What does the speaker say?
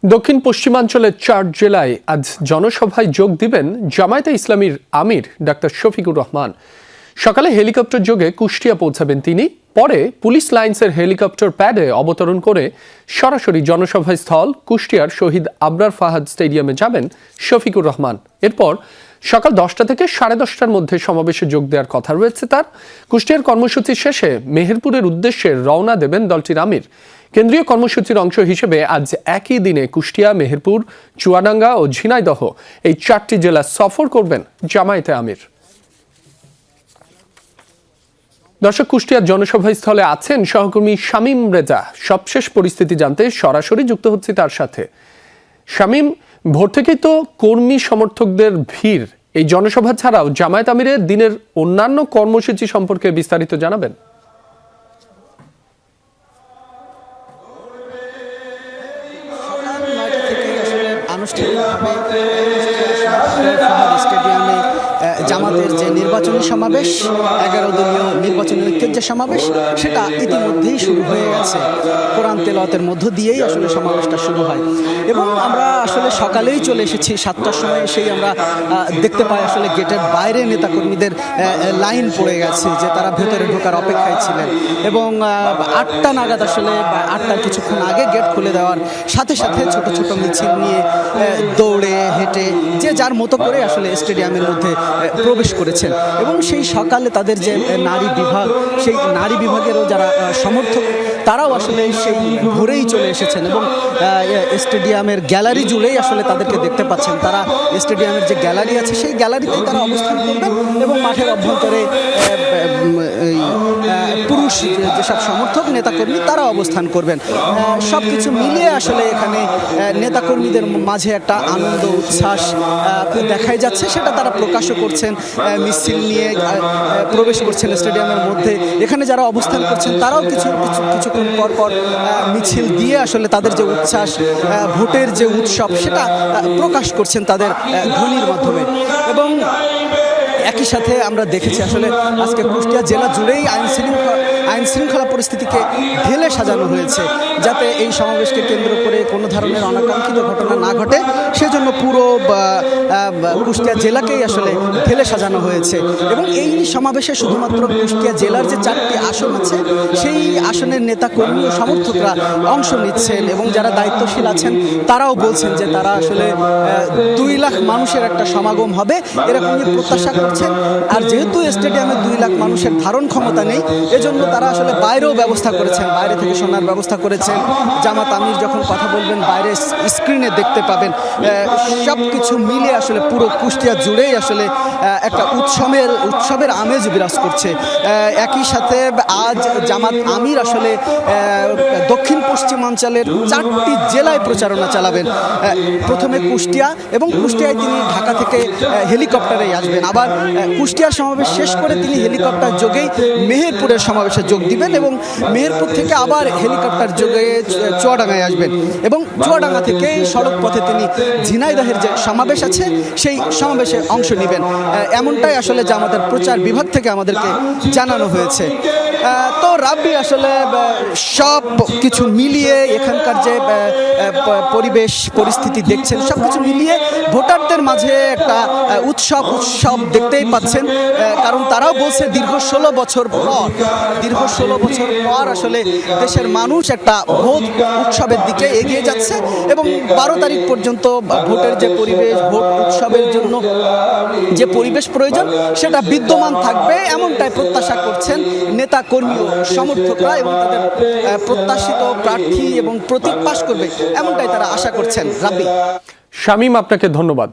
দক্ষিণ পশ্চিমাঞ্চলের ৪ জেলায় আজ জনসভায় যোগ দিবেন জামায়াতে ইসলামীর আমির ডাক্তার শফিকুর রহমান। সকালে হেলিকপ্টার যোগে কুষ্টিয়া পৌঁছাবেন তিনি। পরে পুলিশ লাইন্সের হেলিকপ্টার প্যাডে অবতরণ করে সরাসরি জনসভা স্থল কুষ্টিয়ার শহীদ আবরার ফাহাদ স্টেডিয়ামে যাবেন শফিকুর রহমান। এরপর সকাল 10টা থেকে 10:30টার মধ্যে সমাবেশে যোগ দেওয়ার কথা রয়েছে তার। কুষ্টিয়ার কর্মসূচি শেষে মেহেরপুরের উদ্দেশ্যে রওনা দেবেন দলটির আমির। কেন্দ্রীয় কর্মসূচির অংশ হিসেবে আজ একই দিনে কুষ্টিয়া, মেহেরপুর, চুয়াডাঙ্গা ও ঝিনাইদহ এই 4টি জেলা সফর করবেন জামায়াতে আমির। দর্শক, কুষ্টিয়ার জনসভা স্থলে আছেন সহকর্মী শামীম রেজা। সবশেষ পরিস্থিতি জানতে সরাসরি যুক্ত হচ্ছে তার সাথে। শামীম, ভোর থেকেই তো কর্মী সমর্থকদের ভিড়। এই জনসভা ছাড়াও জামায়াত আমিরের দিনের অন্যান্য কর্মসূচি সম্পর্কে বিস্তারিত জানাবেন। আনুষ্ঠানিকভাবে স্টেডিয়ামে জামাতের যে নির্বাচনী সমাবেশ, 11 দলীয় নির্বাচনী ঐক্যের যে সমাবেশ, সেটা ইতিমধ্যেই শুরু হয়ে গেছে। কোরআন তেলাওয়াতের মধ্য দিয়েই আসলে সমাবেশটা শুরু হয় এবং আমরা আসলে সকালেই চলে এসেছি। 7টার সময় এসেই আমরা দেখতে পাই আসলে গেটের বাইরে নেতাকর্মীদের লাইন পড়ে গেছে, যে তারা ভেতরে ঢোকার অপেক্ষায় ছিলেন এবং 8টা নাগাদ আসলে 8টার কিছুক্ষণ আগে গেট খুলে দেওয়ার সাথে সাথে ছোট ছোট মিছিল নিয়ে দৌড়ে হেঁটে যে যার মতো করে আসলে স্টেডিয়ামের মধ্যে প্রবেশ করেছেন এবং সেই সকালে তাদের যে নারী বিভাগ, সেই নারী বিভাগেরও যারা সমর্থক, তারাও আসলে সেই ভোরেই চলে এসেছেন এবং স্টেডিয়ামের গ্যালারি জুড়েই আসলে তাদেরকে দেখতে পাচ্ছেন। তারা স্টেডিয়ামের যে গ্যালারি আছে, সেই গ্যালারিতে তারা অবস্থান করবেন এবং মাঠের অভ্যন্তরে পুরুষ যেসব সমর্থক নেতাকর্মী তারা অবস্থান করবেন। সব কিছু মিলিয়ে আসলে এখানে নেতাকর্মীদের মাঝে একটা আনন্দ উচ্ছ্বাস দেখাই যাচ্ছে, সেটা তারা প্রকাশও করছেন। মিছিল নিয়ে প্রবেশ করছেন স্টেডিয়ামের মধ্যে। এখানে যারা অবস্থান করছেন তারাও কিছুক্ষণ পর পর মিছিল দিয়ে আসলে তাদের যে উচ্ছ্বাস, ভোটের যে উৎসব, সেটা প্রকাশ করছেন তাদের ধ্বনির মাধ্যমে। এবং একই সাথে আমরা দেখেছি আসলে আজকে কুষ্টিয়া জেলা জুড়েই আইন শৃঙ্খলা পরিস্থিতিকে ঢেলে সাজানো হয়েছে, যাতে এই সমাবেশকে কেন্দ্র করে কোনো ধরনের অনাকাঙ্ক্ষিত ঘটনা না ঘটে, সেজন্য পুরো কুষ্টিয়া জেলাকেই আসলে ঢেলে সাজানো হয়েছে। এবং এই সমাবেশে শুধুমাত্র কুষ্টিয়া জেলার যে 4টি আসন আছে, সেই আসনের নেতাকর্মী ও সমর্থকরা অংশ নিচ্ছেন এবং যারা দায়িত্বশীল আছেন তারাও বলছেন যে তারা আসলে 2 লাখ মানুষের একটা সমাগম হবে এরকমই প্রত্যাশা করছেন। আর যেহেতু স্টেডিয়ামে 2 লাখ মানুষের ধারণ ক্ষমতা নেই, এজন্য তারা আসলে বাইরেও ব্যবস্থা করেছেন, বাইরে থেকে শোনার ব্যবস্থা করেছেন। জামাত আমির যখন কথা বলবেন বাইরে স্ক্রিনে দেখতে পাবেন। সব কিছু মিলে আসলে পুরো কুষ্টিয়া জুড়েই আসলে একটা উৎসবের আমেজ বিরাজ করছে। একই সাথে আজ জামাত আমির আসলে দক্ষিণ পশ্চিমাঞ্চলের 4টি জেলায় প্রচারণা চালাবেন। প্রথমে কুষ্টিয়া, এবং কুষ্টিয়ায় তিনি ঢাকা থেকে হেলিকপ্টারে আসবেন। আবার কুষ্টিয়ার সমাবেশ শেষ করে তিনি হেলিকপ্টার যোগেই মেহেরপুরের সমাবেশে যোগ দিবেন এবং মেহেরপুর থেকে আবার হেলিকপ্টার যোগে চুয়াডাঙ্গায় আসবেন এবং চুয়াডাঙ্গা থেকে সড়ক পথে তিনি ঝিনাইদহের যে সমাবেশ আছে সেই সমাবেশে অংশ নেবেন। এমনটাই আসলে যে আমাদের প্রচার বিভাগ থেকে আমাদেরকে জানানো হয়েছে। তো রাব্বি, আসলে সব কিছু মিলিয়ে এখানকার যে পরিবেশ পরিস্থিতি দেখছেন, সব কিছু মিলিয়ে ভোটারদের মাঝে একটা উৎসব দেখতেই পাচ্ছেন। কারণ তারাও বলছে দীর্ঘ 16 বছর পর আসলে দেশের মানুষ একটা ভোট উৎসবের দিকে এগিয়ে যাচ্ছে এবং 12 তারিখ পর্যন্ত ভোটের যে পরিবেশ, ভোট উৎসবের জন্য যে পরিবেশ প্রয়োজন, সেটা বিদ্যমান থাকবে, এমনটাই প্রত্যাশা করছেন নেতা কর্মী ও সমর্থকরা এবং তাদের প্রত্যাশিত প্রার্থী এবং প্রতীক পাশ করবে, এমনটাই তারা আশা করছেন। রাব্বি, শামীম, আপনাকে ধন্যবাদ।